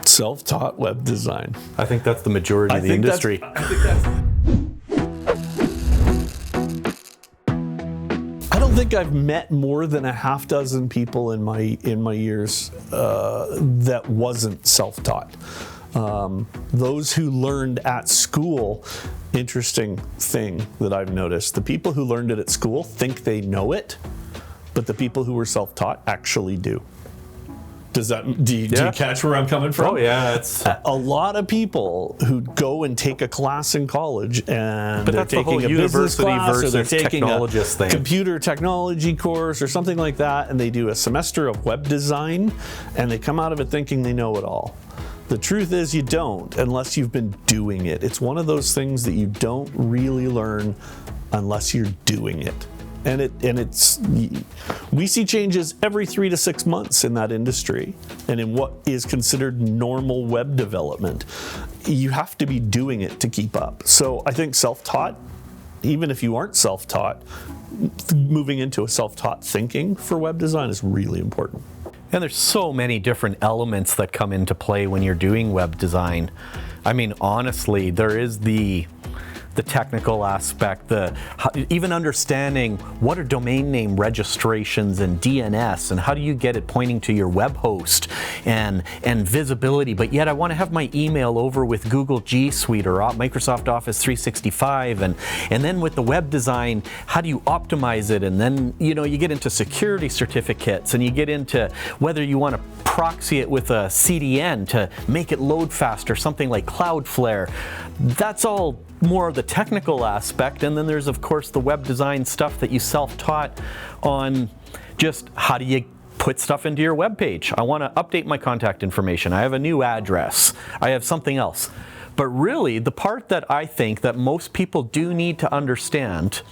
Self-taught web design. I think that's the majority of the industry. I don't think I've met more than a half dozen people in my years that wasn't self-taught. Those who learned at school, interesting thing that I've noticed, the people who learned it at school think they know it, but the people who were self-taught actually do. Do you catch where I'm coming from? Oh yeah, it's a lot of people who go and take a class in college and they're taking a business class or they're taking a computer technology course or something like that, and they do a semester of web design and they come out of it thinking they know it all. The truth is you don't unless you've been doing it. It's one of those things that you don't really learn unless you're doing it. We see changes every 3 to 6 months in that industry and in what is considered normal web development. You have to be doing it to keep up. So I think self-taught, even if you aren't self-taught, moving into a self-taught thinking for web design is really important. And there's so many different elements that come into play when you're doing web design. I mean, honestly, there is the technical aspect, even understanding what are domain name registrations and DNS, and how do you get it pointing to your web host and visibility, but yet I want to have my email over with Google G Suite or Microsoft Office 365, and then with the web design, how do you optimize it? And then you get into security certificates, and you get into whether you want to proxy it with a CDN to make it load faster, something like Cloudflare. That's all more of the technical aspect, and then there's of course the web design stuff that you self-taught on. Just how do you put stuff into your web page? I want to update my contact information, I have a new address, I have something else. But really the part that I think that most people do need to understand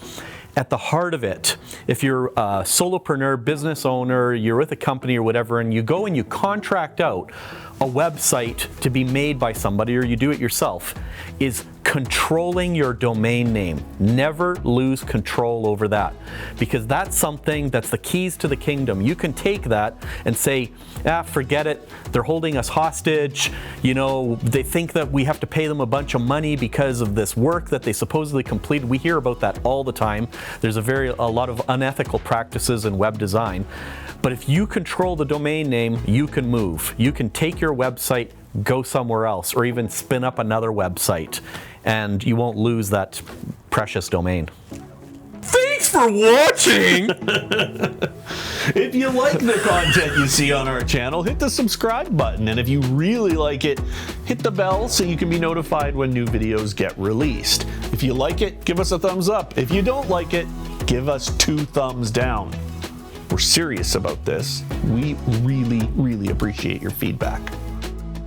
at the heart of it, if you're a solopreneur, business owner, you're with a company or whatever, and you go and you contract out a website to be made by somebody, or you do it yourself, is controlling your domain name. Never lose control over that, because that's something that's the keys to the kingdom. You can take that and say, forget it, they're holding us hostage, they think that we have to pay them a bunch of money because of this work that they supposedly completed. We hear about that all the time. There's a lot of unethical practices in web design. But if you control the domain name, you can move. You can take your website, go somewhere else, or even spin up another website, and you won't lose that precious domain. Thanks for watching! If you like the content you see on our channel, hit the subscribe button, and if you really like it, hit the bell so you can be notified when new videos get released. If you like it, give us a thumbs up. If you don't like it, give us 2 thumbs down. We're serious about this. We really, really appreciate your feedback.